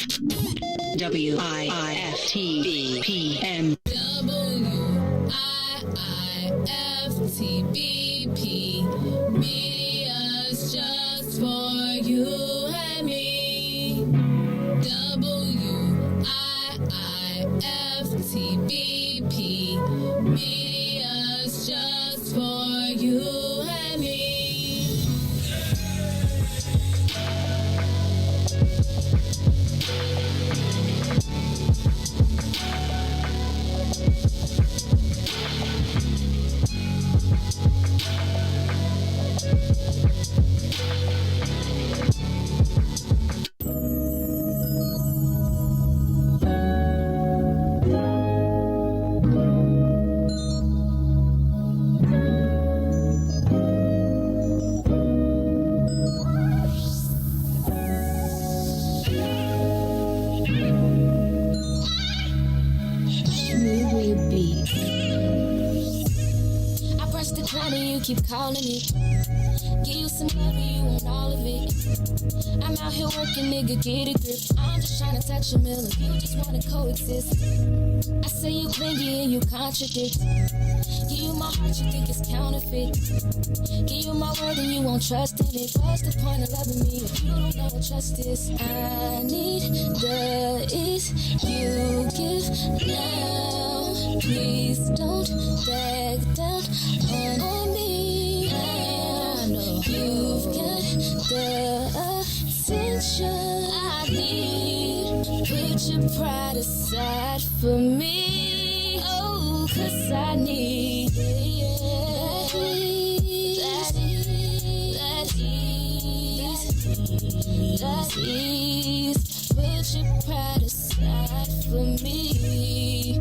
WIIFTBP. WIIFTBP. Media's just for you and me. WIIFTBP. Media's just for you and me. Keep calling me, give you some love and you want all of it. I'm out here working, nigga, get a grip. I'm just trying to touch a million, you just wanna coexist. I say you clingy and you contradict. Give you my heart, you think it's counterfeit. Give you my word and you won't trust in it. What's the point of loving me if you don't know what trust is? I need the is you give now. Please don't back down on me. You've got the attention I need. Put your pride aside for me. Oh, 'cause I need that ease. Put your pride aside for me.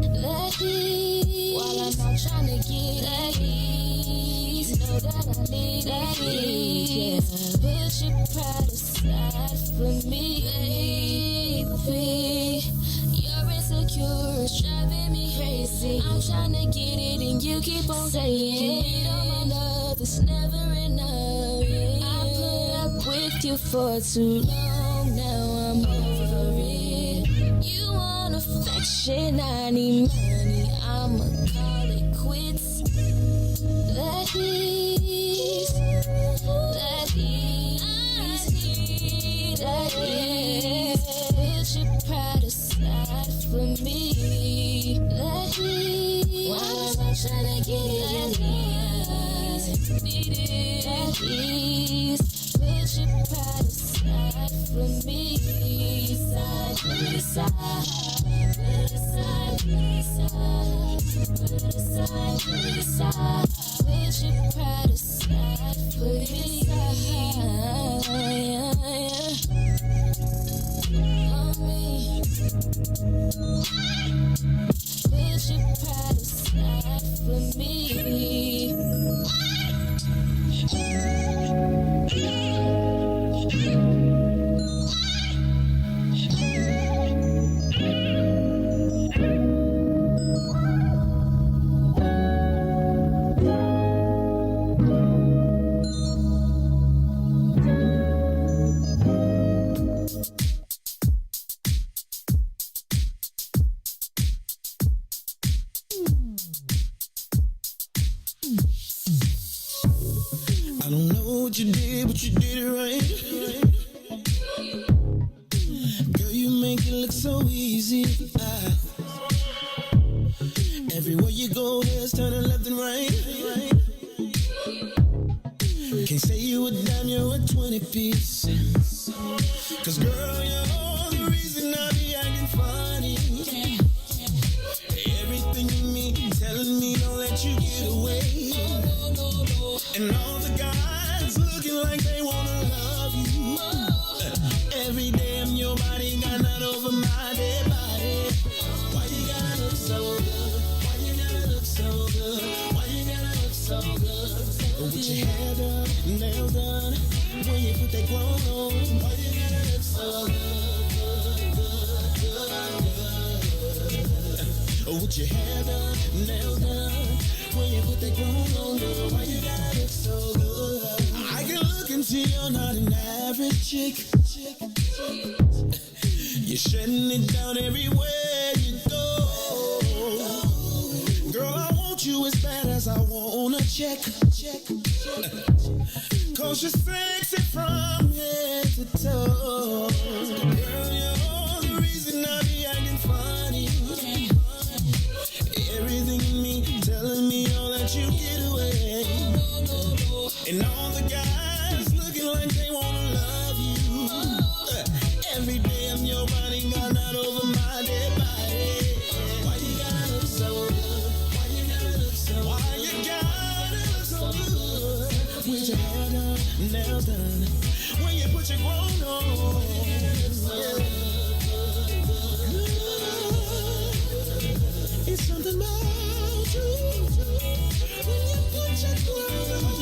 That ease. While I'm out trying to get that ease. Know that I need that ease. Put your pride aside for me, baby. You're insecure, it's driving me crazy. I'm trying to get it and you keep on saying, you need all my love, it's never enough. I put up with you for too long, now I'm over it. You want affection, I need money, I'ma call it quits. That is, that is. Put your pride aside for me. That is. While I'm trying to get it, need it. That is. Put your pride aside for me. Put it aside, put it aside, put it aside, put it aside, put it aside. Put your pride aside, put it aside, on me. Put your pride aside for me. I don't know what you did, but you did it right. Girl, you make it look so easy. Everywhere you go, heads turning left and right. Can't say you a dime, you're a 20 piece. 'Cause girl, you're the reason I be acting funny. Everything in me telling me don't let you get away. And all the guys looking like they wanna love you. Every day I'm your body, got not over my dead body. Why you gotta look so good? Why you gotta look so good? Why you gotta look so good? With your hair done, nails done, when you put that glow on, why you gotta look so good? With your hair done, nails done, when you put that glow on, girl, why you gotta look so good? I can look and see you're not an average chick. You're shutting it down everywhere you go. Girl, I want you as bad as I wanna check. Cause you're sexy from head to toe. Girl, you're the reason I be acting funny. Everything in me telling me all that you get away. And all the guys looking like they wanna love you. Every day I'm your bodyguard out over my dead body. Why you gotta look so good? Why you gotta look so good? Why you gotta look so good? With your hair done, nails done, when you put your grown on. It's something about you when you put your grown on.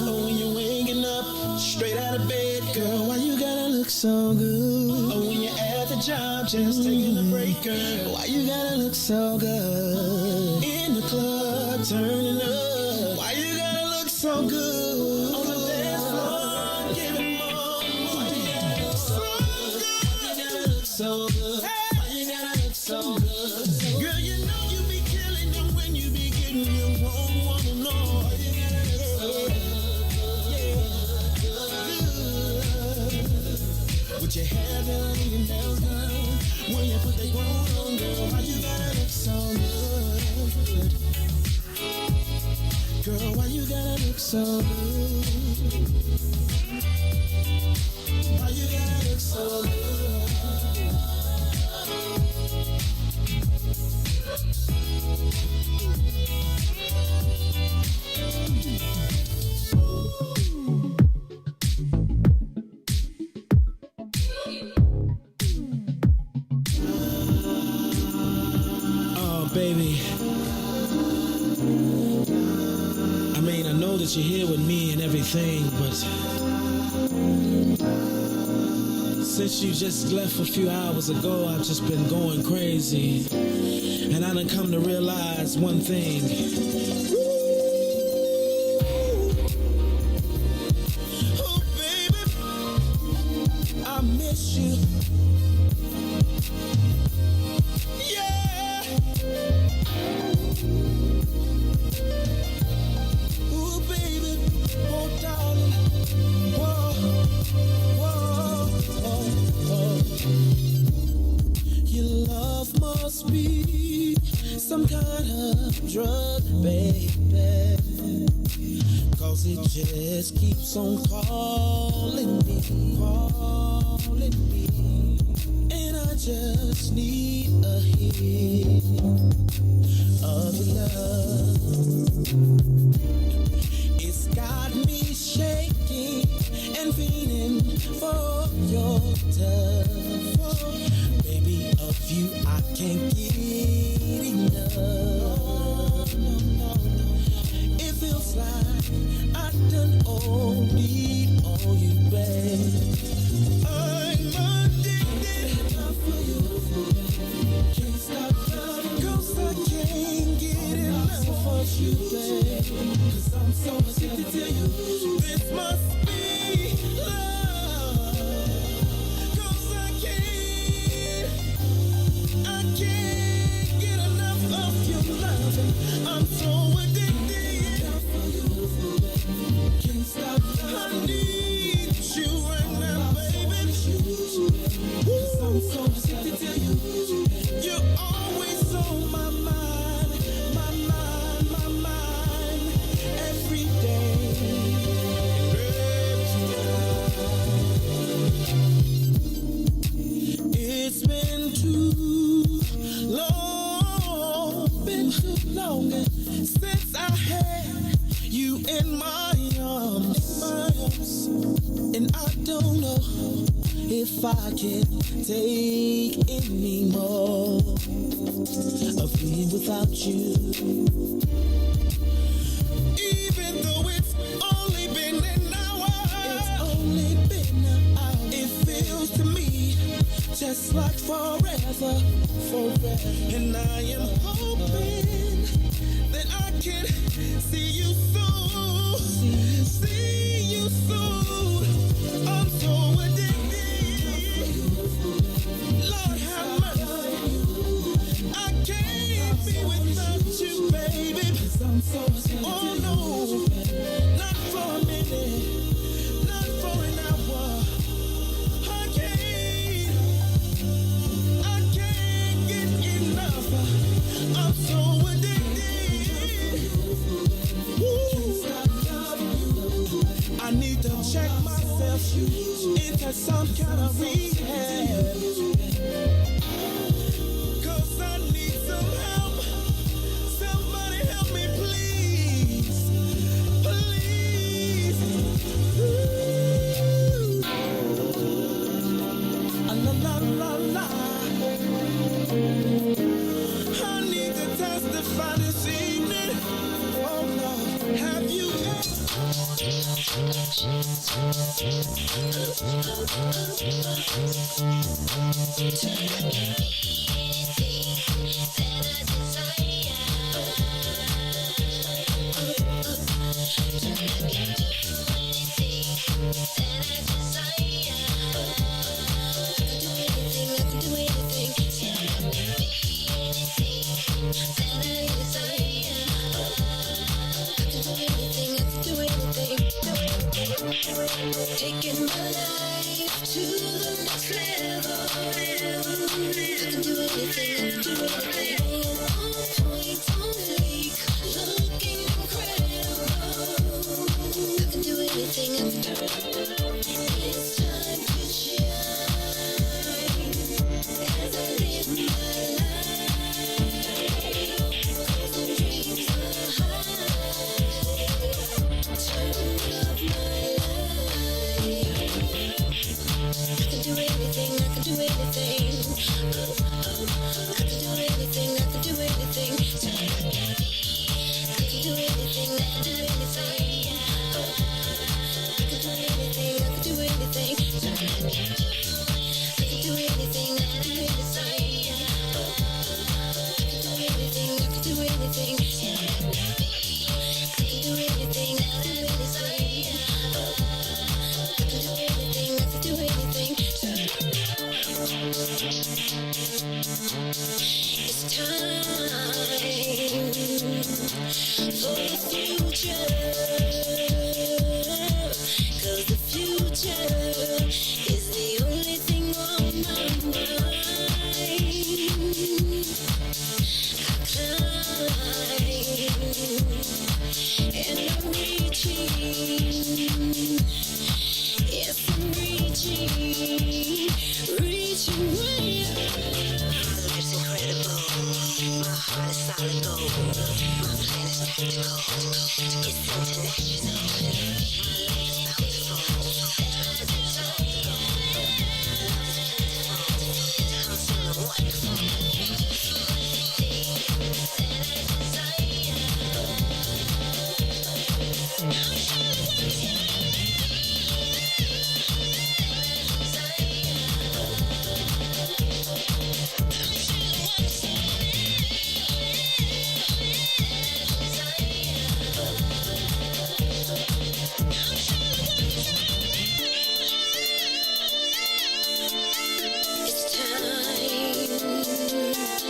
Oh, when you're waking up straight out of bed, girl, why you gotta look so good? Oh, when you're at the job just taking a break, girl, why you gotta look so good? In the club, turning up, why you gotta look so good? On the dance floor, giving more. Why you gotta look so good? Why you gotta look so good? Why you gotta look so good? Girl, you know you be killing them when you be getting your own wanna know. Why you gotta look so good? With your hair done and your nails done, when you put the grown on, girl, why you gotta look so good? Girl, why you gotta look so good? Why you gotta look so good? Oh, baby. I mean, I know that you're here with me and everything, but since you just left a few hours ago, I've just been going crazy. And I done come to realize one thing. Oh, baby, I miss you. Yeah. Ooh, baby, oh, darling. Whoa, whoa, whoa, whoa. Your love must be some kind of drug, baby, 'cause it just keeps on calling me, and I just need a hit of your love. It's got me shaking and feeling for your touch. Baby, of you I can't get enough. It feels like I done OD'd on you, babe. I'm addicted for you. Can't stop loving, 'cause I can't get enough of you, babe. 'Cause I'm so addicted to you. This must be love. 'Cause I can't get enough of your loving. I'm so addicted. Can't stop. I need you right now, baby. 'Cause I'm so addicted to you. You're always on my mind, my mind, my mind, every day. It's been too long since I had you in my arms, and I don't know if I can take any more of being without you. Even though it's only been an hour, it feels to me just like forever. And I am hoping that I can see you soon. See you soon. I'm so addicted. gotta rehab. 'Cause I need some help. Somebody help me, please. Please. Ooh. La la la la. I need to testify this evening. Oh Lord, have you taking my life to the next level. I can do anything, I can do anything. On point, on leak, looking incredible. I can do anything, I can do anything. It's time to shine as I live my life. 'Cause the dreams are high. Turn up my I can do anything, I can do anything. Oh, oh, I can do anything, I can do anything. I can do anything, I can do anything. Oh, I can do anything, I can do anything. I can do anything, I can do anything. Oh, I can do anything, I can do anything. I can do anything, I can do anything. It's time for the future, 'cause the future is the only thing on my mind. I climb and I'm reaching. Yes, I'm reaching way up. My life's incredible. My heart is solid gold. My plan is tactical. It's international. My life is bountiful. Love is plentiful. I'm feeling wonderful.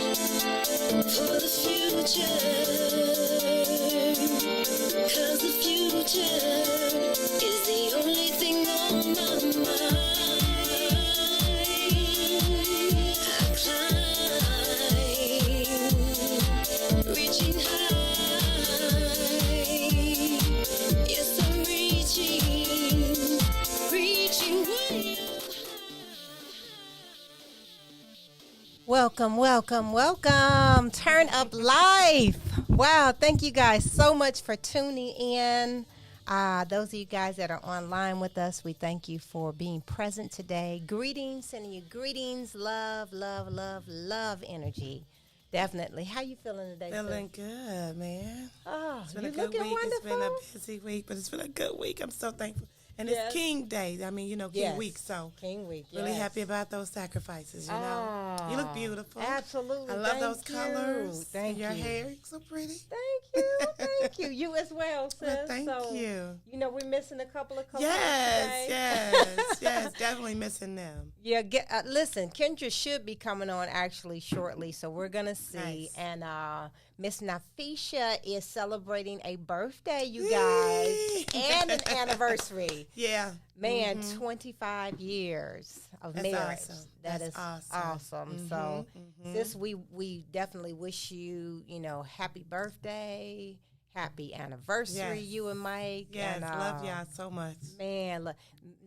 For the future, 'cause the future is the only thing on my mind. I climb, reaching high. Yes, I'm reaching way up. Welcome, welcome, welcome. Turn Up Life. Wow, thank you guys so much for tuning in. Those of you guys that are online with us, we thank you for being present today. Greetings, sending you greetings, love, love, love, love energy. Definitely. How you feeling today, Feeling good, man. Oh, It's been you a good looking week. wonderful. It's been a busy week, but it's been a good week. I'm so thankful. And Yes. it's King Day. I mean, King Yes. Week, so King Week, really yes. happy about those sacrifices, you know. You look beautiful. Absolutely. I love Thank those you. colors. Thank and your you. hair, you're so pretty. Thank you. Thank you. You as well, sis. Well, thank so, you. You know, we're missing a couple of today. Yes, definitely missing them. Yeah, listen, Kendra should be coming on actually shortly, so we're going to see. Nice. And Miss Nafisha is celebrating a birthday, you guys, and an anniversary. Yeah. Man, 25 years of That's marriage. awesome. That's awesome. So, sis, we definitely wish you, happy birthday, happy anniversary, you and Mike. Yes, and, love y'all so much. Man,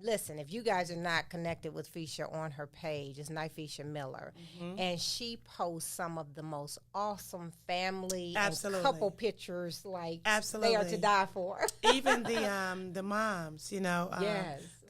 listen, if you guys are not connected with Fisha on her page, it's Nifisha Miller, and she posts some of the most awesome family and couple pictures, like they are to die for. Even the moms, you know,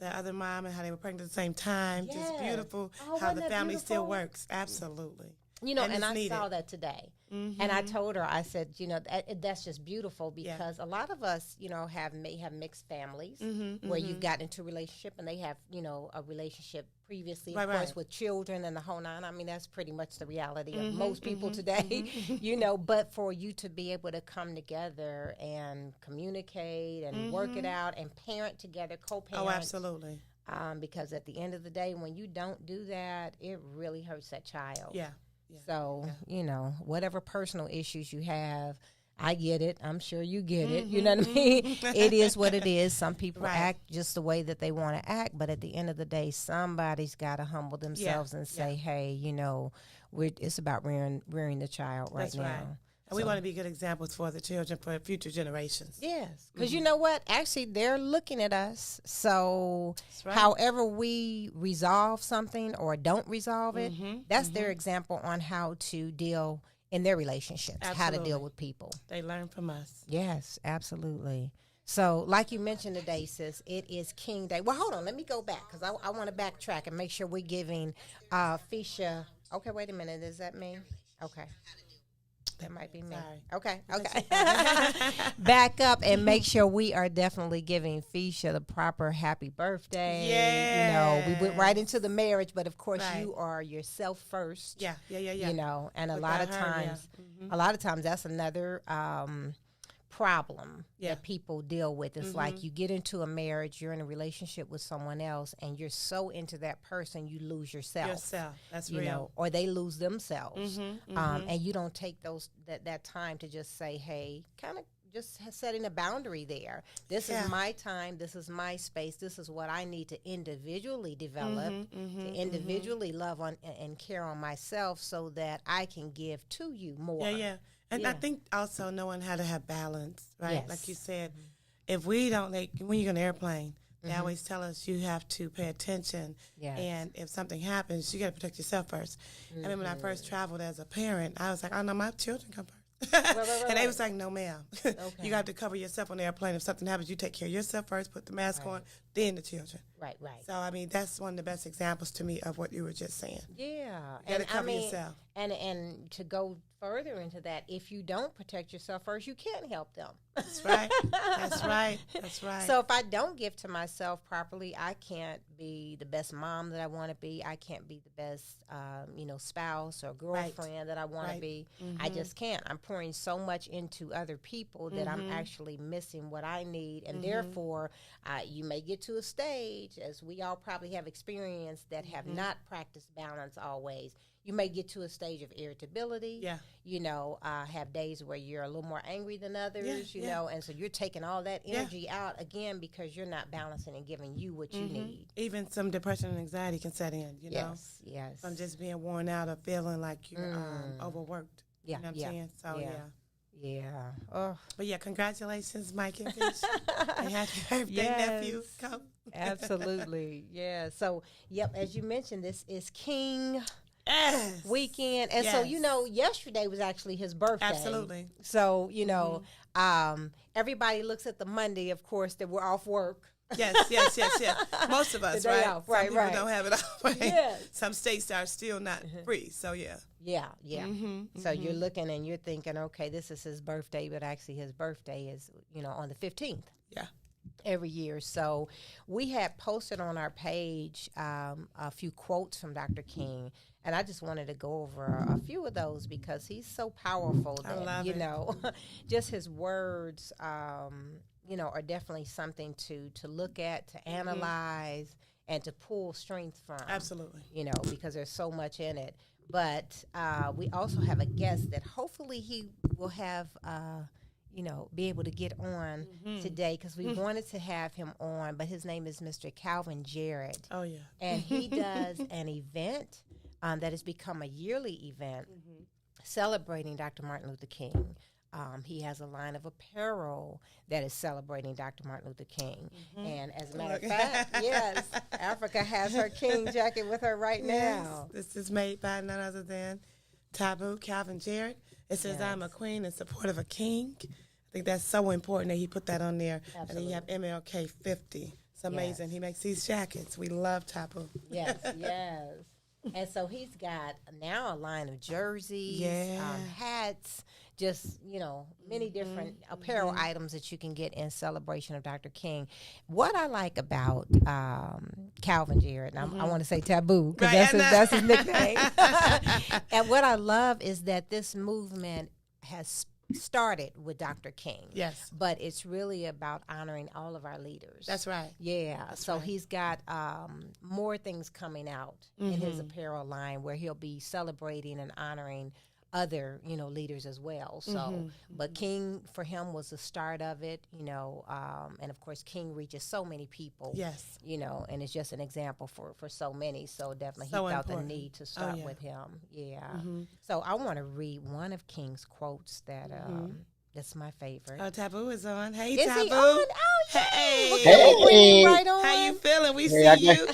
the other mom and how they were pregnant at the same time, just beautiful, how the family still works. Absolutely. You know, and I saw that today. And I told her, I said, you know, that's just beautiful because a lot of us, you know, may have mixed families where you've gotten into a relationship and they have, you know, a relationship previously, of course, with children and the whole nine. I mean, that's pretty much the reality of most people today, you know, but for you to be able to come together and communicate and work it out and parent together, co-parent. Oh, absolutely. Because at the end of the day, when you don't do that, it really hurts that child. Yeah. So, you know, whatever personal issues you have, I get it. I'm sure you get it. You know what I mean? It is what it is. Some people act just the way that they want to act. But at the end of the day, somebody's got to humble themselves and say, hey, you know, it's about rearing the child right now. Right. And we want to be good examples for the children, for future generations. Yes. Because you know what? Actually, they're looking at us. So however we resolve something or don't resolve it, that's their example on how to deal in their relationships, how to deal with people. They learn from us. Yes, absolutely. So like you mentioned today, sis, it is King Day. Well, hold on. Let me go back because I want to backtrack and make sure we're giving Fisha. Okay, wait a minute. Is that me? Okay. That might be me. Sorry. Okay. Back up and make sure we are definitely giving Fisha the proper happy birthday. Yes. You know, we went right into the marriage, but of course you are yourself first. Yeah. You know, and a lot of times that's another problem that people deal with. It's like you get into a marriage, you're in a relationship with someone else, and you're so into that person, you lose yourself. That's you real. know, or they lose themselves. And you don't take that time to just say, hey, kind of just setting a boundary there. This is my time. This is my space. This is what I need to individually develop, to individually love on and care on myself so that I can give to you more. And I think also knowing how to have balance, right? Yes. Like you said, if we don't, like when you're on an airplane, they always tell us you have to pay attention. Yes. And if something happens, you got to protect yourself first. I remember when I first traveled as a parent, I was like, oh, no, my children come first. And they was like, no, ma'am. You got to cover yourself on the airplane. If something happens, you take care of yourself first, put the mask on, then the children. Right. So, I mean, that's one of the best examples to me of what you were just saying. Yeah. You got to cover yourself. And to go further into that, if you don't protect yourself first, you can't help them. That's right. That's right. That's right. So if I don't give to myself properly, I can't be the best mom that I want to be. I can't be the best, spouse or girlfriend that I want to be. I just can't. I'm pouring so much into other people that I'm actually missing what I need. And therefore, you may get to a stage, as we all probably have experienced, that have not practiced balance always. You may get to a stage of irritability. Yeah. You know, have days where you're a little more angry than others, you know, and so you're taking all that energy out again because you're not balancing and giving you what you need. Even some depression and anxiety can set in, you know. Yes. From just being worn out or feeling like you're overworked. Yeah. You know what I'm saying? So, Yeah. Oh. But yeah, congratulations, Mike and Fish. And happy birthday, nephew. Come. Absolutely. Yeah. So, as you mentioned, this is King weekend. And so, you know, yesterday was actually his birthday. Absolutely. So, you know, everybody looks at the Monday, of course, that we're off work. Yes. Most of us, right? Off. Some people don't have it off. Right? Yes. Some states are still not free. So, Yeah. So you're looking and you're thinking, okay, this is his birthday, but actually his birthday is, you know, on the 15th. Yeah. Every year. So we had posted on our page a few quotes from Dr. King, and I just wanted to go over a few of those because he's so powerful that, just his words, are definitely something to look at, to analyze, and to pull strength from. Absolutely. You know, because there's so much in it. But we also have a guest that hopefully he will have be able to get on today because we wanted to have him on, but his name is Mr. Calvin Jarrett. Oh, yeah. And he does an event that has become a yearly event celebrating Dr. Martin Luther King. He has a line of apparel that is celebrating Dr. Martin Luther King. And as a matter of fact, yes, Africa has her King jacket with her right now. This is made by none other than Taboo Calvin Jarrett. It says, I'm a queen in support of a king. I think that's so important that he put that on there. Absolutely. And then you have MLK 50. It's amazing. Yes. He makes these jackets. We love Taboo. Yes, yes. And so he's got now a line of jerseys, hats, just, many different apparel items that you can get in celebration of Dr. King. What I like about Calvin Jarrett, and I want to say Taboo, because that's his nickname. And what I love is that this movement has started with Dr. King. Yes. But it's really about honoring all of our leaders. That's right. Yeah. So he's got more things coming out in his apparel line where he'll be celebrating and honoring other, leaders as well. So, but King for him was the start of it, and of course King reaches so many people. Yes. And it's just an example for so many. So definitely so he felt important. the need to start with him. Yeah. So I want to read one of King's quotes that that's my favorite. Oh, Taboo is on. Hey, is Taboo. He on? Oh, hey. Hey. Right on. How you feeling? We see you.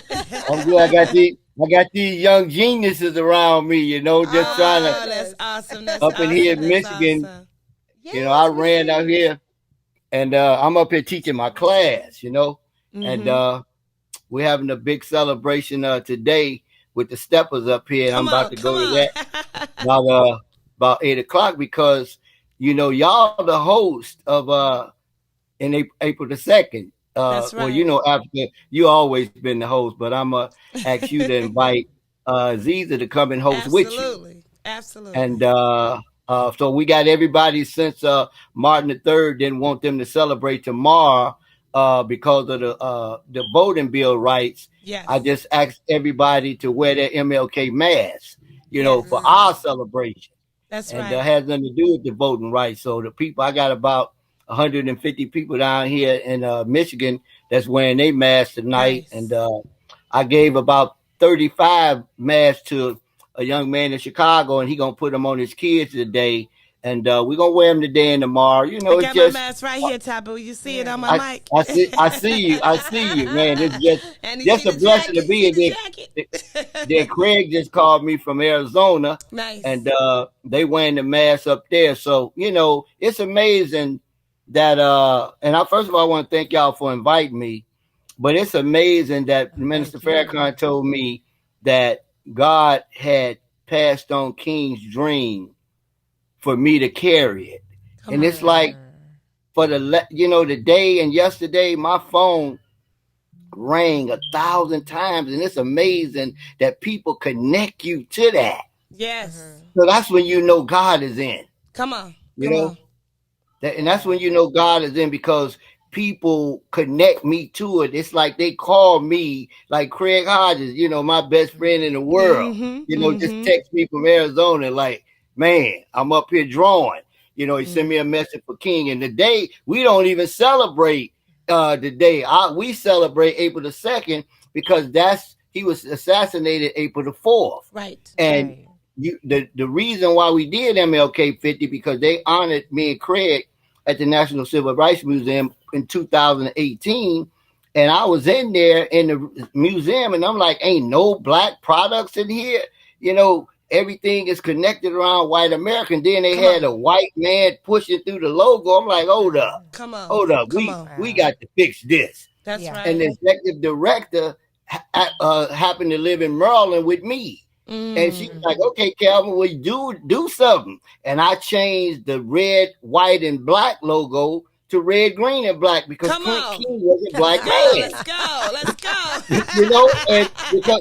I'm good. I got these young geniuses around me, just trying to. That's awesome. That's up in here in Michigan, awesome. Yes, I ran out here, and I'm up here teaching my class, and we're having a big celebration today with the steppers up here, and I'm about to go to that about 8:00 because y'all the host of in April the 2nd. That's right. Well, Africa, you always been the host, but I'm gonna ask you to invite Aziza to come and host with you. Absolutely. And so we got everybody since Martin III didn't want them to celebrate tomorrow because of the voting bill rights. Yes. I just asked everybody to wear their MLK mask, for our celebration. That's right. And it has nothing to do with the voting rights. So the people, I got about 150 people down here in Michigan that's wearing their masks tonight. Nice. And I gave about 35 masks to a young man in Chicago, and he going to put them on his kids today. And we're going to wear them today and tomorrow. I got my mask right here, Taboo. You see it on my mic? I see you, man. It's just a blessing to be here. Then Craig just called me from Arizona. Nice. And they wearing the mask up there. So, it's amazing that and first of all, I want to thank y'all for inviting me, but it's amazing that Minister Farrakhan told me that God had passed on King's dream for me to carry it. And it's like for the day and yesterday, my phone rang 1,000 times, and it's amazing that people connect you to that. Yes. So that's when God is in. Come on. And that's when God is in, because people connect me to it. It's like they call me, like Craig Hodges, my best friend in the world, just text me from Arizona, like, man, I'm up here drawing. He sent me a message for King. And today, we don't even celebrate the day. We celebrate April the 2nd because he was assassinated April the 4th. Right. And the reason why we did MLK 50, because they honored me and Craig at the National Civil Rights Museum in 2018. And I was in there in the museum, and I'm like, ain't no black products in here. Everything is connected around white American. Then they had a white man pushing through the logo. I'm like, hold up. Hold up. We got to fix this. That's right. And the executive director happened to live in Maryland with me. And she's like, okay, Calvin, we do something. And I changed the red, white, and black logo to red, green, and black because Clint King was a black man. Let's go. And because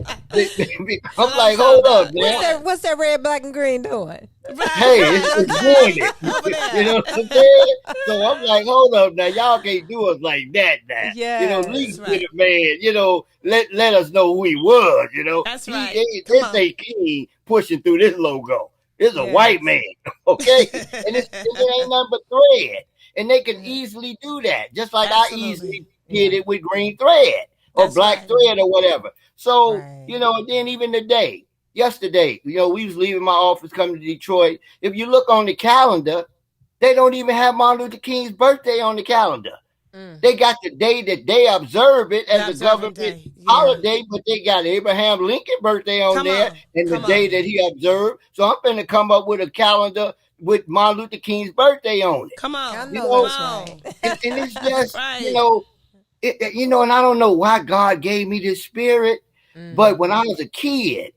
I'm like, hold up, man. What's that red, black, and green doing? Hey, it's doing it. You know what I'm saying? So I'm like, hold up now. Y'all can't do us like that now. Yeah. At least get a man, let us know who he was, That's right. This ain't King pushing through this logo. It's a white man, okay? And it ain't nothing but thread. And they can easily do that, just like Absolutely. I easily did it with green thread or black thread or whatever. So, and then even yesterday, we was leaving my office coming to Detroit. If you look on the calendar, They don't even have Martin Luther King's birthday on the calendar. They got the day that they observe it as a government holiday, but they got Abraham Lincoln's birthday on there and the day that he observed. So I'm going to come up with a calendar with Martin Luther King's birthday on it. Come on. You know, and it's just, you know, and I don't know why God gave me this spirit, but when I was a kid,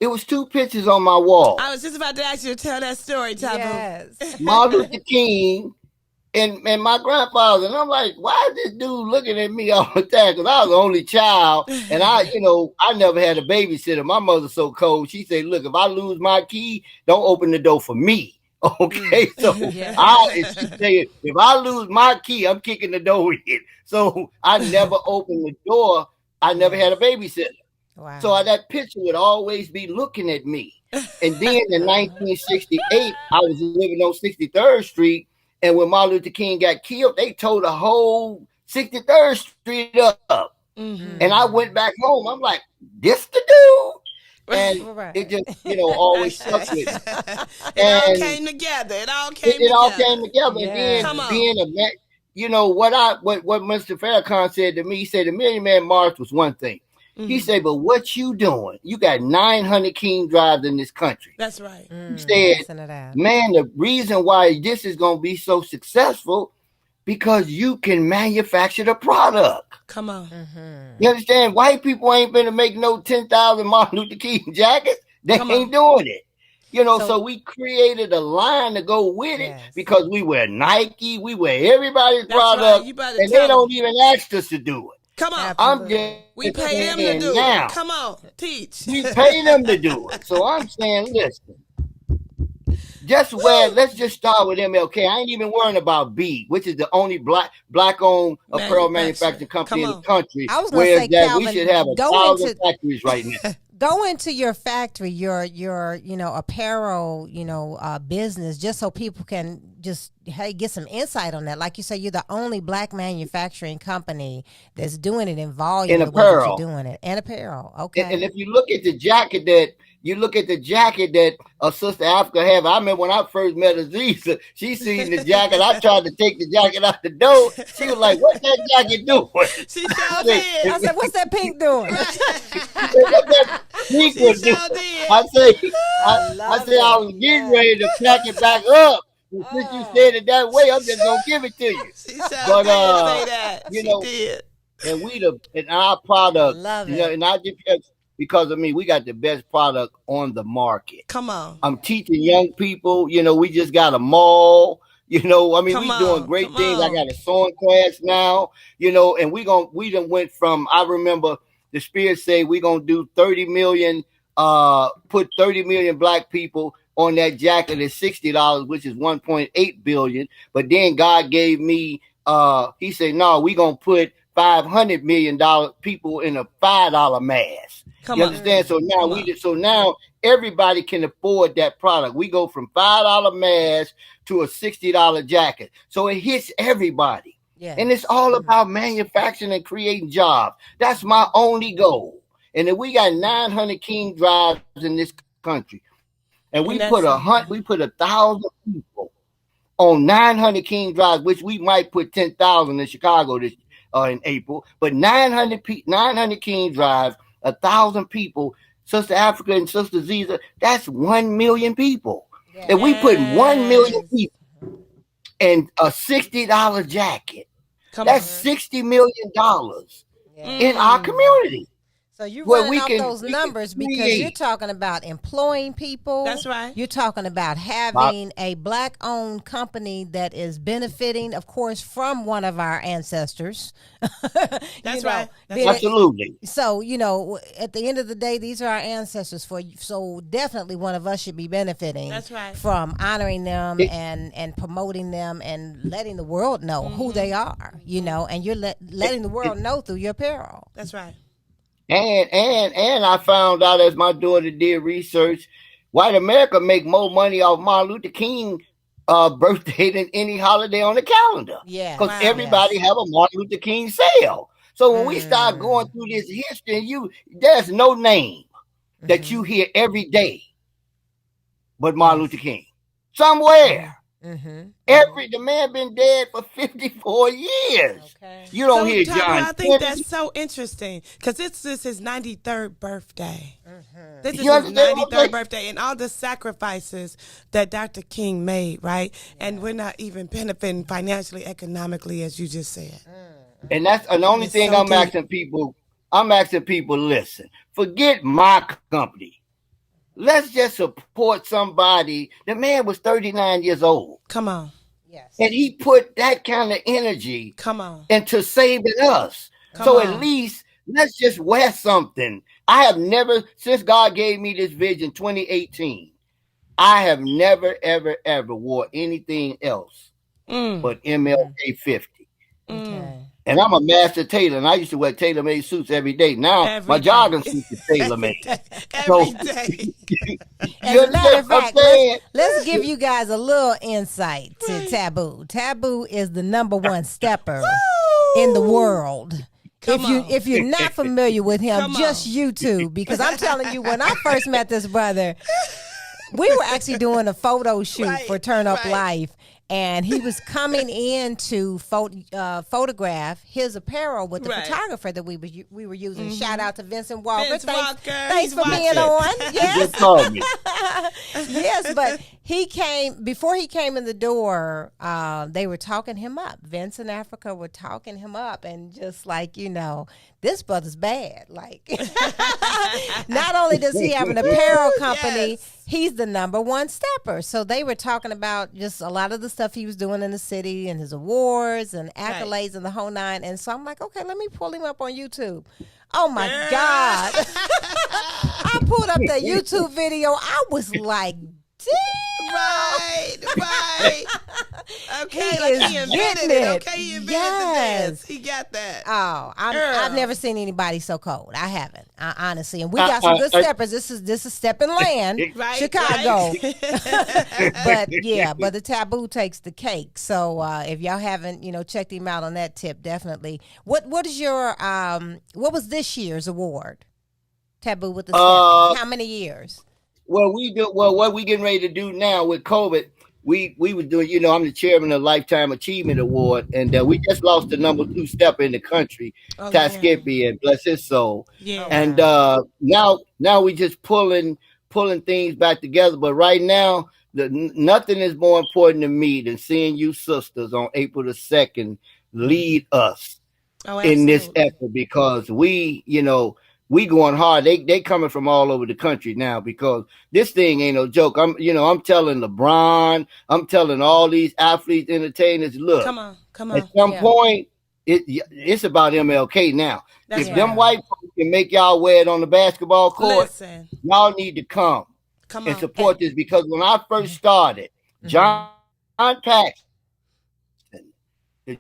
it was 2 pictures on my wall. I was just about to ask you to tell that story, Tabu. Yes. Martin Luther King and my grandfather. And I'm like, why is this dude looking at me all the time? Because I was the only child. And I never had a babysitter. My mother's so cold. She said, look, if I lose my key, don't open the door for me. Okay, so she said, if I lose my key, I'm kicking the door in. So I never opened the door. I never had a babysitter. Wow. So that picture would always be looking at me. And then in 1968, I was living on 63rd Street. And when Martin Luther King got killed, they tore the whole 63rd Street up. And I went back home. I'm like, this the dude? And it just, always stuck with me. It all came together. It all came together. And then being a man, what Mr. Farrakhan said to me, he said the Million Man March was one thing. He said, but what you doing? You got 900 King Drives in this country. That's right. He said, man, the reason why this is going to be so successful, because you can manufacture the product. Come on. You understand? White people ain't going to make no 10,000 Martin Luther King jackets. They ain't doing it. So we created a line to go with it because we wear Nike, we wear everybody's product, and they don't even ask us to do it. Come on. We pay them to do it. Come on, teach. We pay them to do it. So I'm saying, listen, let's just start with MLK. I ain't even worrying about B, which is the only black-owned apparel manufacturing company in the country. I was going to say, Calvin, we should have 1,000 factories right now. Go into your factory, your apparel, business, just so people can just get some insight on that. Like you say, you're the only black manufacturing company that's doing it in volume. In apparel. You're doing it. And apparel. Okay. And if you look at the jacket that Sister Africa have, I remember when I first met Aziza, she seen the jacket. I tried to take the jacket out the door. She was like, what's that jacket doing? She sure did. I said, what's that pink doing? What's that pink was doing? I said, I was getting ready to pack it back up. And since you said it that way, I'm just going to give it to you. She sure did say that. She did. And our product, love it. and not just because of me, we got the best product on the market. Come on. I'm teaching young people, we just got a mall, we doing great things. I got a sewing class now, and we done went from, I remember the Spirit say we're going to do 30 million, put 30 million black people on that jacket at $60, which is 1.8 billion. But then God gave me, he said, no, we're going to put $500 million people in a $5 mask. You understand? So now everybody can afford that product. We go from $5 mask to a $60 jacket. So it hits everybody. Yeah. And it's all about manufacturing and creating jobs. That's my only goal. And if we got 900 King Drives in this country, and we put 1,000 people on 900 King Drives, which we might put 10,000 in Chicago this in April, but 900 King Drives, 1,000 people, Sister Africa and Sister Aziza, that's 1 million people. Yes. If we put 1 million people in a $60 jacket, that's $60 million in our community. So you're running off those numbers because you're talking about employing people. That's right. You're talking about having a black-owned company that is benefiting, of course, from one of our ancestors. That's right. Absolutely. So, at the end of the day, these are our ancestors. So definitely one of us should be benefiting. That's right. From honoring them and promoting them and letting the world know who they are, and you're letting the world know through your apparel. That's right. And I found out as my daughter did research, white America make more money off Martin Luther King birthday than any holiday on the calendar. Yeah, because everybody have a Martin Luther King sale. So when we start going through this history, there's no name that you hear every day but Martin Luther King somewhere. The man been dead for 54 years. Okay. You don't hear John. I think that's so interesting because this is his 93rd birthday. This is his 93rd birthday, and all the sacrifices that Dr. King made, right? Yeah. And we're not even benefiting financially, economically, as you just said. And that's the only thing so asking people. I'm asking people, listen, forget my company. Let's just support somebody. The man was 39 years old. Come on. Yes. And he put that kind of energy into saving us. At least let's just wear something. I have never, since God gave me this vision 2018, I have never, ever, ever wore anything else but MLK 50. Okay. And I'm a master tailor, and I used to wear tailor-made suits every day. Now, my jogging suit is tailor-made. Every day. As a matter of fact, let's give you guys a little insight to Taboo. Taboo is the #1 stepper in the world. If you're not familiar with him, just YouTube, because I'm telling you, when I first met this brother, we were actually doing a photo shoot for Turn Up Life. And he was coming in to photograph his apparel with the photographer that we were using. Shout out to Vincent Walker. Thanks for being on. Yes. Yes, but before he came in the door, they were talking him up. Vince and Africa were talking him up, and just like, this brother's bad. Like, not only does he have an apparel company, he's the #1 stepper. So they were talking about just a lot of the stuff he was doing in the city and his awards and accolades and the whole nine. And so I'm like, okay, let me pull him up on YouTube. Oh my God. I pulled up that YouTube video. I was like, damn. Right. Okay, he invented it. Okay, he invented this. He got that. Oh, I've never seen anybody so cold. I haven't, honestly. And we got some good steppers. This is stepping land, Chicago. But the Taboo takes the cake. So if y'all haven't, checked him out on that tip, definitely. What is your what was this year's award? Taboo with the step. How many years? Well, what we getting ready to do now with COVID, we were doing, I'm the chairman of the Lifetime Achievement Award, and we just lost the #2 stepper in the country, Ty Skippy, and bless his soul. Yeah. And now we just pulling things back together. But right now, nothing is more important to me than seeing you sisters on April the 2nd lead us in this effort, because we going hard. They coming from all over the country now, because this thing ain't no joke. I'm telling LeBron, I'm telling all these athletes, entertainers, look, come on. At some point, it's about MLK now. If them white folks can make y'all wear it on the basketball court, y'all need to come and support this, because when I first started, John Paxson, the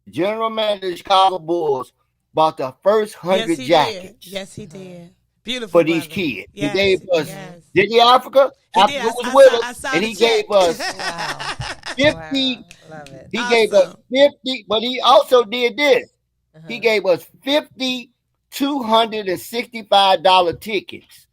general manager of the Chicago Bulls, bought the first 100 jackets. Yes, he did. Beautiful for these kids. He gave us, did he, Africa? Africa was with us, and he gave us 50. Love it. He gave us 50, but he also did this. He gave us 50 $265 tickets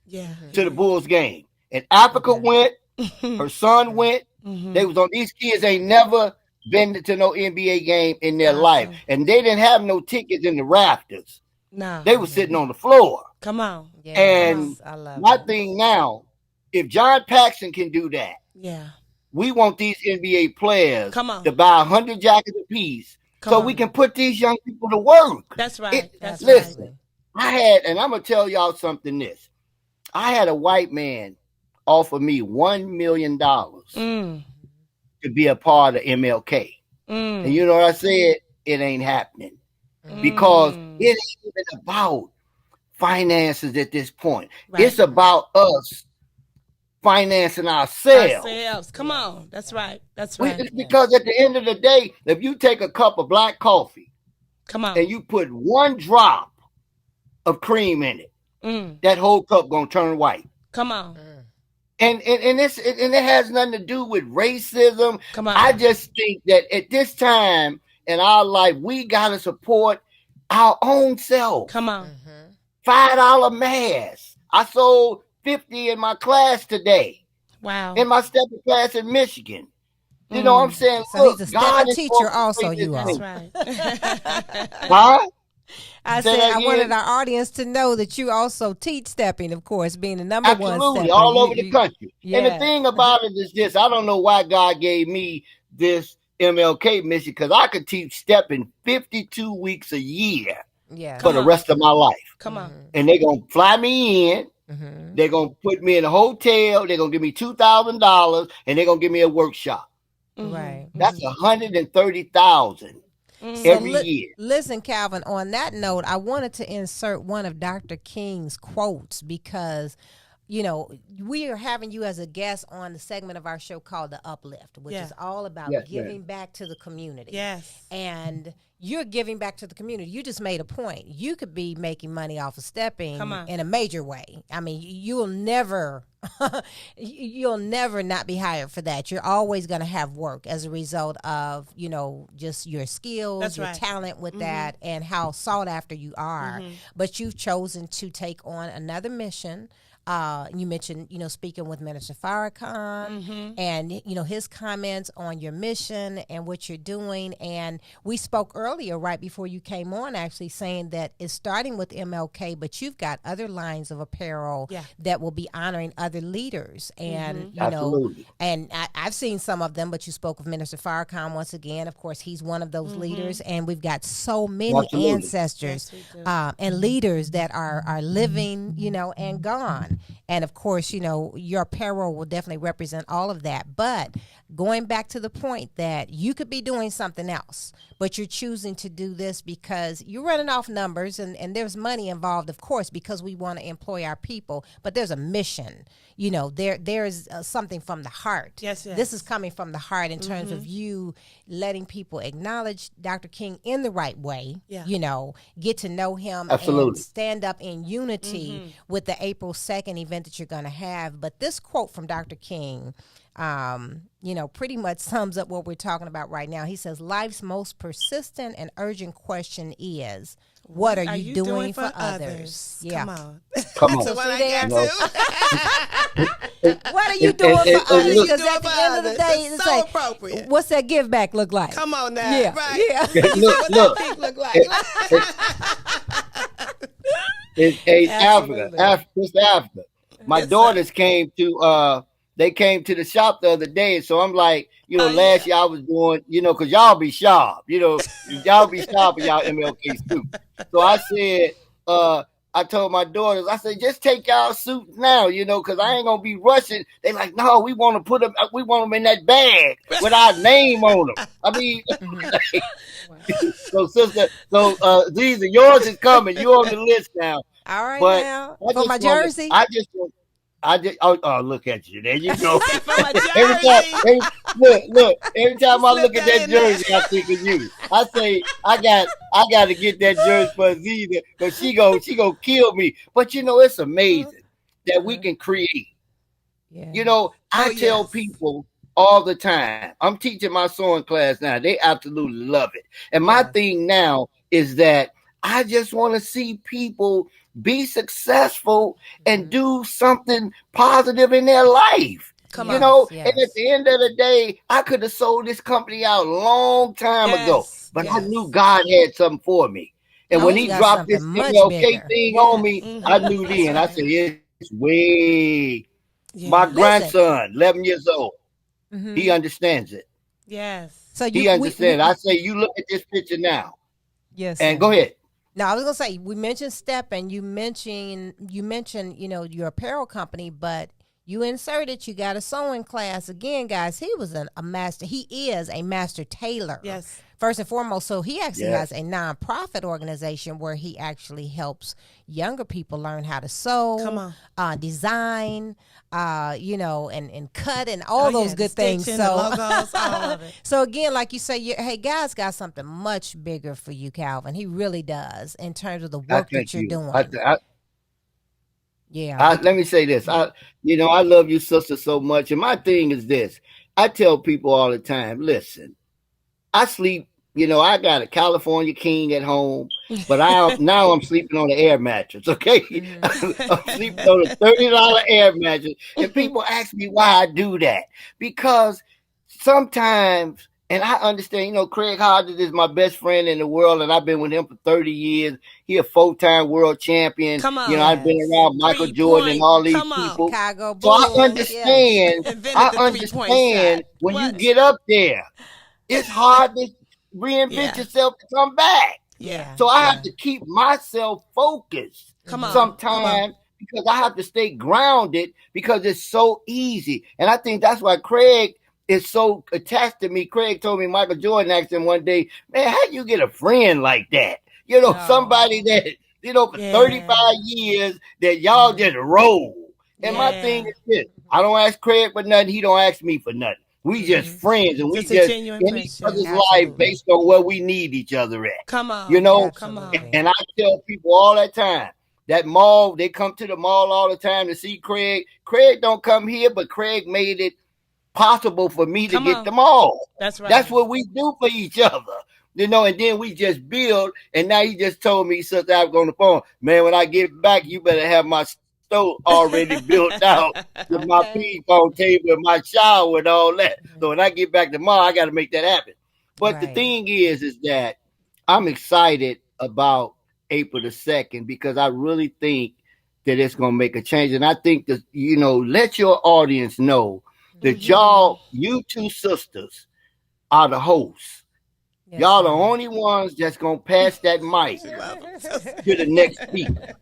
to the Bulls game. And Africa went, her son went. They was on, these kids ain't never been to no NBA game in their life. And they didn't have no tickets in the rafters. No. They were sitting on the floor. Come on. Yes, And I love my it. thing now, if John Paxson can do that, we want these NBA players to buy 100 jackets apiece so we can put these young people to work. That's right. Listen, and I'm going to tell y'all something this. I had a white man offer me $1 million to be a part of MLK. And you know what I said? It ain't happening. Because it ain't even about finances at this point. Right. It's about us financing ourselves. Come on. That's right. Because at the end of the day, if you take a cup of black coffee, and you put one drop of cream in it, that whole cup gonna turn white. Come on. And it has nothing to do with racism. I just think that at this time in our life, we gotta support our own self. Come on. $5 masks. I sold 50 in my class today. Wow. In my stepping class in Michigan. You know what I'm saying? So look, he's a God stepping is teacher also, orchestrating you all. this That's thing. right. Huh? I Say said that I again? wanted our audience to know that you also teach stepping, of course, being the number one Absolutely, stepper. all over the country. And the Yeah. thing about it is this: I don't know why God gave me this MLK mission, because I could teach stepping 52 weeks a year Yeah. for the rest of my life. Come on. And they're gonna fly me in. They're gonna put me in a hotel. They're gonna give me $2,000, and they're gonna give me a workshop. Right. That's $130,000 every year. Listen, Calvin, on that note, I wanted to insert one of Dr. King's quotes because, you know, we are having you as a guest on the segment of our show called The Uplift, which is all about giving back to the community. Yes. And you're giving back to the community. You just made a point. You could be making money off of stepping in a major way. I mean, you'll never not be hired for that. You're always going to have work as a result of, you know, just your skills, your talent with that, and how sought after you are. But you've chosen to take on another mission. You mentioned, you know, speaking with Minister Farrakhan and, you know, his comments on your mission and what you're doing. And we spoke earlier, right before you came on, actually saying that it's starting with MLK, but you've got other lines of apparel that will be honoring other leaders. And, you know, and I've seen some of them, but you spoke with Minister Farrakhan once again. Of course, he's one of those leaders. And we've got so many ancestors and leaders that are living, you know, and gone. And of course, you know, your apparel will definitely represent all of that. But going back to the point that you could be doing something else, but you're choosing to do this because you're running off numbers and there's money involved, of course, because we want to employ our people. But there's a mission. You know, there's something from the heart. Yes. This is coming from the heart in terms of you letting people acknowledge Dr. King in the right way. You know, get to know him and stand up in unity with the April 2nd event that you're going to have. But this quote from Dr. King, you know, pretty much sums up what we're talking about right now. He says, life's most persistent and urgent question is, what are you doing for others? Yeah. Come on. So what I get to. What are you doing for others? Because at the end of the day, it's it's so like, appropriate. What's that give back look like? Come on now. Yeah. Right. Yeah. Look. Pink look like. It's Africa. It's Africa. My daughters came to the shop the other day, so I'm like, you know, last year I was doing, you know, because y'all be sharp, you know, y'all be sharp in y'all MLK suits. So I said, I told my daughters, I said, just take y'all suits now, you know, because I ain't gonna be rushing. They like, no, we want to put them, we want them in that bag with our name on them. I mean, so sister, Aziza, yours is coming. You on the list now. All right, but now for my jersey. Look at you. There you go. For my Every jersey. time I look at that jersey, I think of you. I say, I got to get that jersey for Aziza, but she go kill me. But you know, it's amazing that we can create. Yeah. You know, I tell people all the time. I'm teaching my sewing class now. They absolutely love it. And my thing now is that I just want to see people be successful and do something positive in their life. And at the end of the day, I could have sold this company out a long time ago, but I knew God had something for me. And when he dropped this MLK thing on me, I knew then. I said, it's way. My grandson, 11 years old, he understands it. Yes. So he understands. I say, you look at this picture now. Yes. And go ahead. Now, I was gonna say, we mentioned Step, and you mentioned, you know, your apparel company, but you inserted, you got a sewing class. Again, guys, he was a master. He is a master tailor. Yes. First and foremost, so he actually has a nonprofit organization where he actually helps younger people learn how to sew, design, you know, and cut and all those good things. So, logos, all of it. So again, like you say, hey, God's got something much bigger for you, Calvin. He really does in terms of the work that you're doing. Let me say this. I love you, sister, so much. And my thing is this. I tell people all the time, listen, I sleep, you know, I got a California King at home, but now I'm sleeping on an air mattress, okay? I'm sleeping on a $30 air mattress. And people ask me why I do that. Because sometimes, and I understand, you know, Craig Hodges is my best friend in the world, and I've been with him for 30 years. He a 4-time world champion. Come on. You know, I've been around Michael Jordan and all these people. Chicago So I Bulls, understand. Invented I the three-point understand shot. when What? you get up there, it's hard to reinvent yourself to come back. Yeah. So I have to keep myself focused sometimes because I have to stay grounded because it's so easy. And I think that's why Craig is so attached to me. Craig told me Michael Jordan asked him one day, man, how you get a friend like that? You know, somebody that, you know, for 35 years that y'all just roll. And my thing is this, I don't ask Craig for nothing. He don't ask me for nothing. We just friends, and we just in each other's life based on where we need each other at. Come on. You know, come on. And I tell people all that time, that mall, they come to the mall all the time to see Craig. Craig don't come here, but Craig made it possible for me to get the mall. That's right. That's what we do for each other. You know, and then we just build. And now he just told me since I was on the phone, man, when I get back, you better have my stove already built out with my ping pong table and my shower and all that. So when I get back tomorrow, I got to make that happen. But the thing is that I'm excited about April the 2nd because I really think that it's going to make a change. And I think that, you know, let your audience know that you two sisters are the hosts. Yes, y'all the only ones that's going to pass that mic to the next speaker.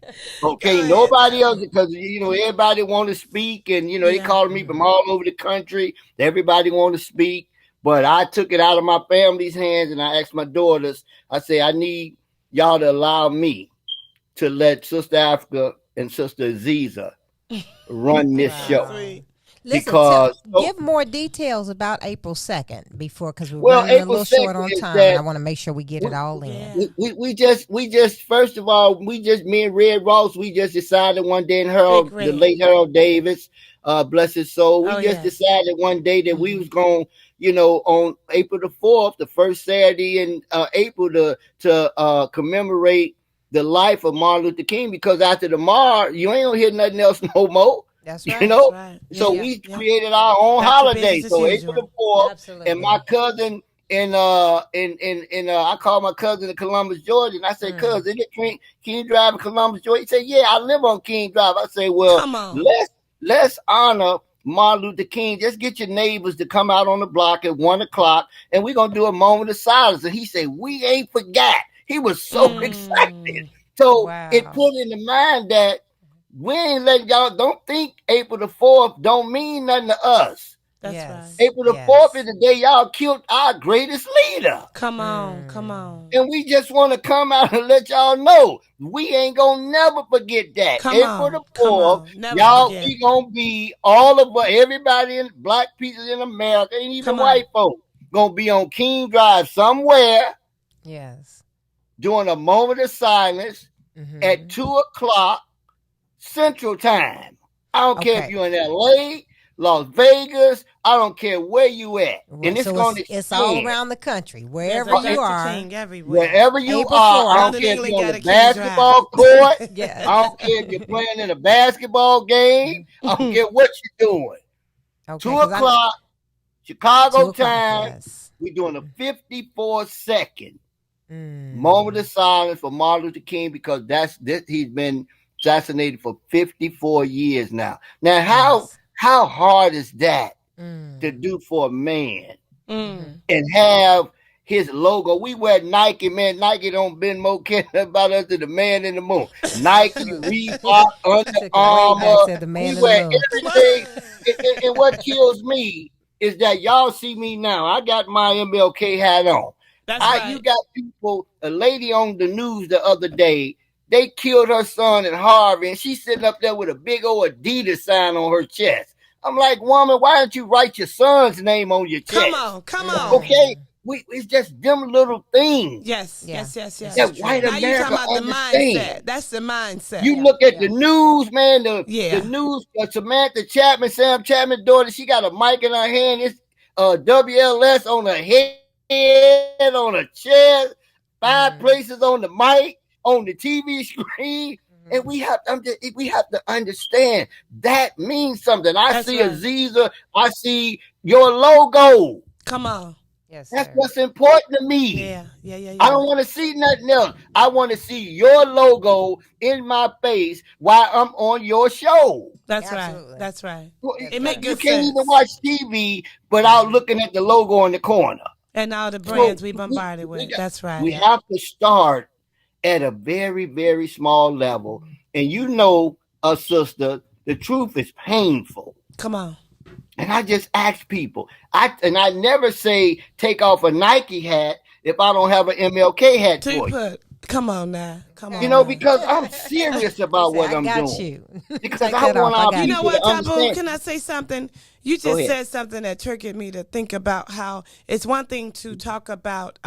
Okay, nobody else, because, you know, everybody want to speak, and, you know, they calling me from all over the country. Everybody want to speak, but I took it out of my family's hands, and I asked my daughters, I say, I need y'all to allow me to let Sister Africa and Sister Aziza run this show. Listen, because give more details about April 2nd before, because we're running a little short on time. And I want to make sure we get it all in. We just first of all, me and Red Ross, we just decided one day, and the late Harold Davis, bless his soul, we decided one day that we was going, you know, on April the 4th, the first Saturday in April, to commemorate the life of Martin Luther King, because after tomorrow, you ain't gonna hear nothing else no more. That's right. You know, right. So we created our own holiday. So April the 4th, and my cousin I called my cousin in Columbus, Georgia, and I said, cousin, is it King Drive in Columbus, Georgia? He said, yeah, I live on King Drive. I say, well, let's honor Martin Luther King. Just get your neighbors to come out on the block at 1:00, and we're gonna do a moment of silence. And he said, we ain't forgot. He was so excited. So it put in the mind that we ain't letting y'all, don't think April the 4th don't mean nothing to us. That's right. April the 4th is the day y'all killed our greatest leader. Come on. And we just want to come out and let y'all know we ain't gonna never forget that. April the 4th, y'all, we gonna be all of us, everybody in black people in America, and even white folks, gonna be on King Drive somewhere. Yes. Doing a moment of silence at 2:00 Central Time. I don't care if you're in LA, Las Vegas. I don't care where you at. And it's all around the country, wherever you are. Wherever you are. I don't care if you're on the basketball court. I don't care if you're playing in a basketball game. I don't care what you're doing. 2:00 Chicago time. We're doing a 54-second moment of silence for Martin Luther King, because he's been assassinated for 54 years now. Now, how hard is that to do for a man and have his logo? We wear Nike, man. Nike don't bend more care about us than the man in the moon. Nike, Reebok, Under Armour. We wear everything. And what kills me is that y'all see me now. I got my MLK hat on. You got people, a lady on the news the other day, they killed her son in Harvey, and she's sitting up there with a big old Adidas sign on her chest. I'm like, woman, why don't you write your son's name on your chest? Come on. Okay? It's just them little things. Yes. That white America you talking about understand. The mindset. That's the mindset. You look at the news, man, the news, Samantha Chapman, Sam Chapman's daughter, she got a mic in her hand. It's WLS on her head, on her chest, 5 places on the mic, on the TV screen. And we have to understand that means something. I see Aziza, I see your logo Come on. Yes, That's sir. what's important to me. Yeah. I don't want to see nothing else. I want to see your logo in my face while I'm on your show. That's Absolutely. right. That's right. Well, It makes you good can't sense. even watch TV without looking at the logo in the corner. And all the brands So we bombarded with. That's right. We have to start at a very, very small level. And you know, sister, the truth is painful. Come on. And I just ask people, I never say take off a Nike hat if I don't have an MLK hat for you. Come on now. Come on. You know, now. because I'm serious about what I'm doing. You. Because I want our people You know what, to Taboo? understand. Can I say something? You just said something that triggered me to think about how it's one thing to talk about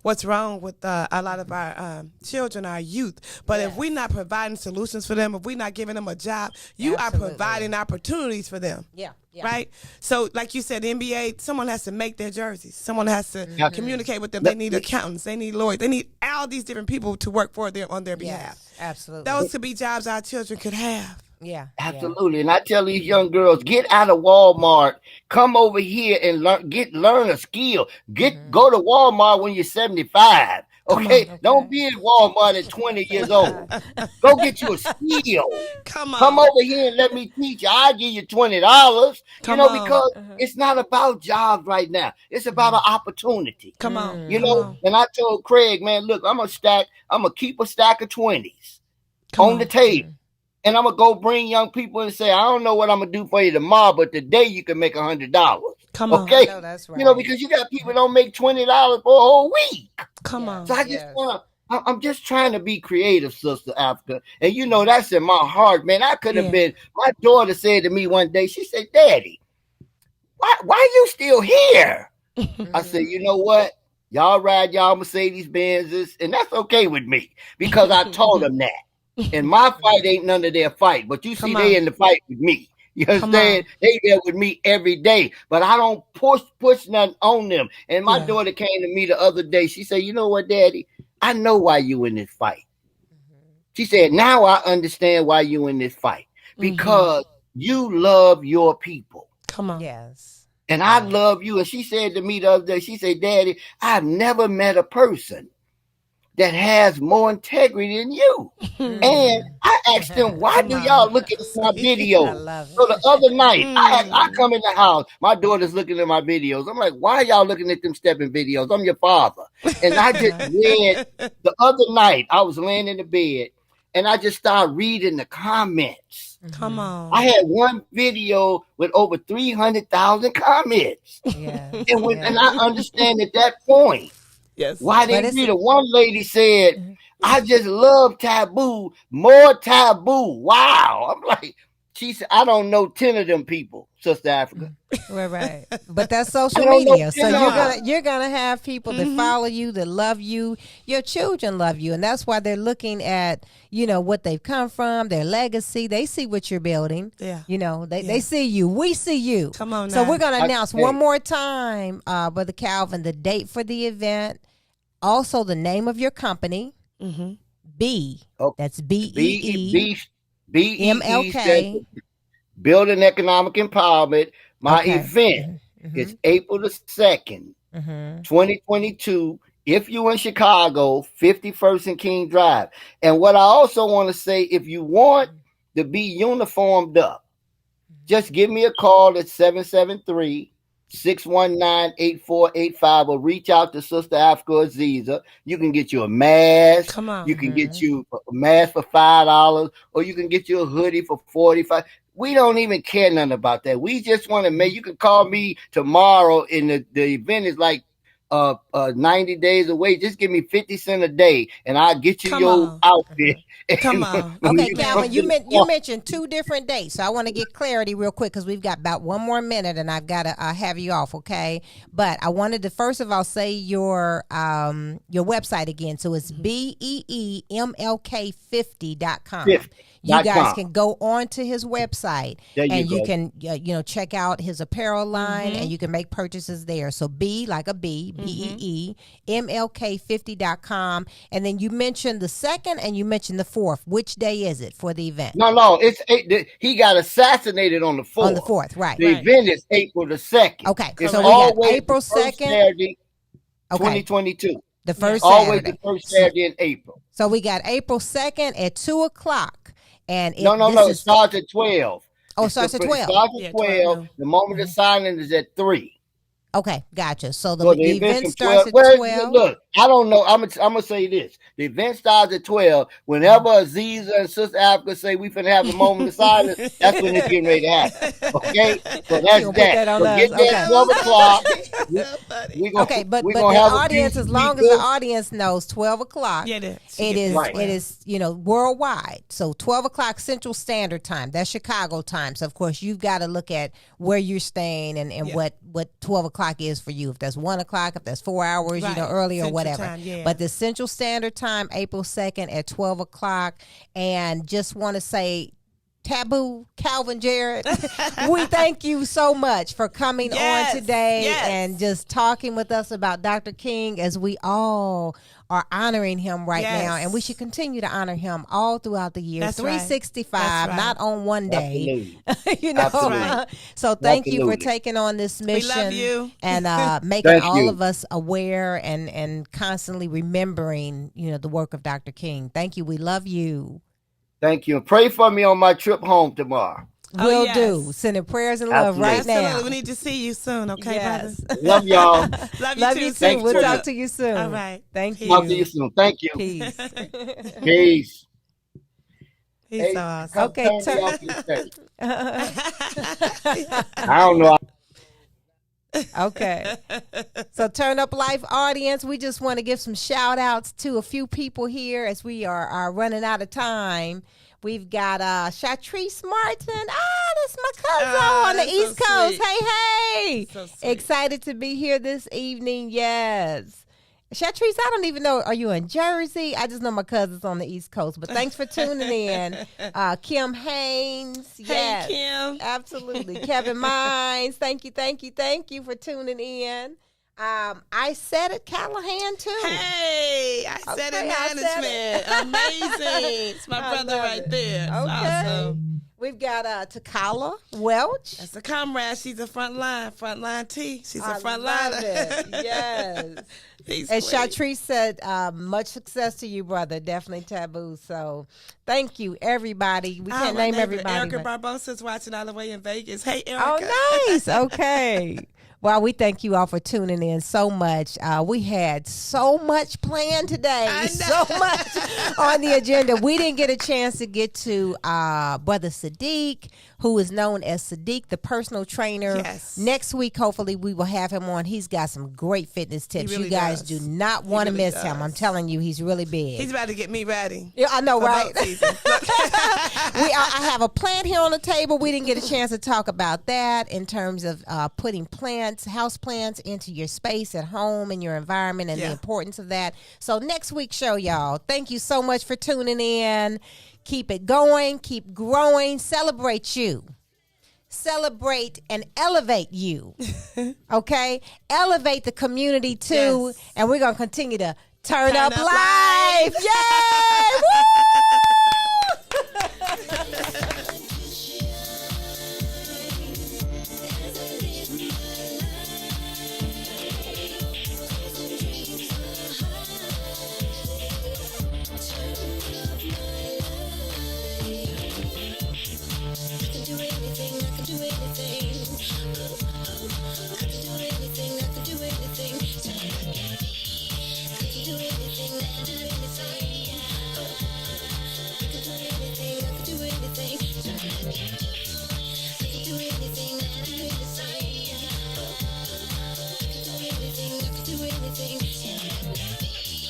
what's wrong with a lot of our children, our youth. But if we're not providing solutions for them, if we're not giving them a job, you are providing opportunities for them. Yeah. Right? So, like you said, the NBA, someone has to make their jerseys. Someone has to communicate with them. They need accountants. They need lawyers. They need all these different people to work for them on their behalf. Absolutely. Those could be jobs our children could have. Yeah. Absolutely. And I tell these young girls, get out of Walmart, come over here and learn a skill. Go to Walmart when you're 75. Okay? Don't be in Walmart at 20 years old. Go get you a skill. Come over here and let me teach you. I'll give you $20. Because it's not about jobs right now. It's about an opportunity. Come on. And I told Craig, man, look, I'm gonna keep a stack of 20s on the table. And I'm going to go bring young people and say, I don't know what I'm going to do for you tomorrow, but today you can make $100. Come on. Okay? No, that's right. Because you got people that don't make $20 for a whole week. Come on. So I just I'm just trying to be creative, Sister Africa. And that's in my heart, man. I could have been, my daughter said to me one day, she said, Daddy, why you still here? I said, you know what? Y'all ride y'all Mercedes Benzes, and that's okay with me because I told them that. And my fight ain't none of their fight, but you see, they in the fight with me. You understand? They there with me every day, but I don't push nothing on them. And my daughter came to me the other day. She said, you know what, Daddy? I know why you in this fight. She said, now I understand why you in this fight. Because you love your people. Come on. Yes. And I love you. And she said to me the other day, she said, Daddy, I've never met a person that has more integrity than you. And I asked them, why do y'all look at my videos? So the other night, I come in the house, my daughter's looking at my videos. I'm like, why are y'all looking at them stepping videos? I'm your father. And I just read, the other night, I was laying in the bed, and I just started reading the comments. Come on. I had one video with over 300,000 comments. And I understand at that point, why they read it. One lady said, I just love Taboo, more Taboo. Wow. I'm like, she said, I don't know 10 of them people, Sister Africa. Right. But that's social media. So you're gonna have people that follow you, that love you. Your children love you. And that's why they're looking at, what they've come from, their legacy. They see what you're building. Yeah. They see you. We see you. Come on now. So we're gonna announce one more time, Brother Calvin, the date for the event. Also, the name of your company, B. That's BEE. MLK. Building Economic Empowerment. My event is April the 2nd, 2022. If you're in Chicago, 51st and King Drive. And what I also want to say, if you want to be uniformed up, just give me a call at 773-619-8485 or reach out to Sister Africa Aziza. You can get you a mask. Come on. You can get you a mask for $5 or you can get you a hoodie for $45. We don't even care nothing about that. We just want to you can call me tomorrow and the event is like 90 days away. Just give me 50 cents a day and I'll get you your outfit. Come on. Okay, Calvin, you mentioned 2 different dates. So I want to get clarity real quick because we've got about 1 more minute and I've got to have you off, okay? But I wanted to first of all say your website again. So it's BEEMLK50.com. you guys can go on to his website and you go. can, check out his apparel line and you can make purchases there. So B, like a B, BEE, MLK50.com. And then you mentioned the 2nd and you mentioned the 4th. Which day is it for the event? No, it's he got assassinated on the 4th. On the 4th, right. The event is April the 2nd. Okay, it's so we got April 2nd. Saturday, 2022. The first always Saturday. The first Saturday in April. So we got April 2nd at 2:00. And no, it starts at 12. Oh, it starts at 12. It starts at 12. The moment of signing is at 3. Okay, gotcha. So the event starts at 12. Look, I don't know. I'm gonna say this. The event starts at 12. Whenever Aziza and Sister Africa say we finna have a moment of silence, that's when it's getting ready to happen. Okay? So that's that. So get there at 12 o'clock. But the audience, as long as the audience knows 12 o'clock, it is worldwide. So 12 o'clock Central Standard Time. That's Chicago time. So of course you've got to look at where you're staying and what 12 o'clock is for you. If that's 1 o'clock, if that's 4 hours, early or whatever. Time, But the Central Standard Time, April 2nd at 12 o'clock. And just want to say, Taboo, Calvin Jarrett, we thank you so much for coming on today and just talking with us about Dr. King, as we all are honoring him right now, and we should continue to honor him all throughout the year. That's 365, not on one day. So thank you for taking on this mission. We love you. And making all of us aware and constantly remembering, the work of Dr. King. Thank you. We love you. Thank you. Pray for me on my trip home tomorrow. Will do. Sending prayers and love right now. We need to see you soon, okay, brother? Love y'all. Love you too. We'll talk to you soon. All right. Thank you. Talk to you soon. Thank you. Peace. Peace. He's so awesome. Okay. I don't know. Okay. So Turn Up Life audience, we just want to give some shout outs to a few people here as we are running out of time. We've got Shatrice Martin. That's my cousin on the East Coast. Sweet. Hey. So Excited to be here this evening. Yes. Shatrice, I don't even know, are you in Jersey? I just know my cousin's on the East Coast, but thanks for tuning in. Kim Haynes. Yes, hey, Kim. Absolutely. Kevin Mines. Thank you for tuning in. I said it, Callahan, too. Hey, I said it management. Amazing. It's my brother right there. It's awesome. We've got Takala Welch. That's a comrade. She's a frontline T. She's a frontliner. Yes. As Shatrice said, much success to you, brother. Definitely Taboo. So thank you, everybody. We can't name everybody. Erica Barbosa's watching all the way in Vegas. Hey, Erica. Oh, nice. Okay. Well, we thank you all for tuning in so much. We had so much planned today, so much on the agenda. We didn't get a chance to get to Brother Sadiq, who is known as Sadiq, the personal trainer. Yes. Next week, hopefully, we will have him on. He's got some great fitness tips. Really you guys does. do not want to miss him. I'm telling you, he's really big. He's about to get me ready. Yeah, I know, right? I have a plant here on the table. We didn't get a chance to talk about that in terms of putting house plants into your space at home and your environment and the importance of that. So next week's show, y'all. Thank you so much for tuning in. Keep it going. Keep growing. Celebrate you. Celebrate and elevate you. Okay? Elevate the community too. Yes. And we're going to continue to turn up life. Yay! Woo!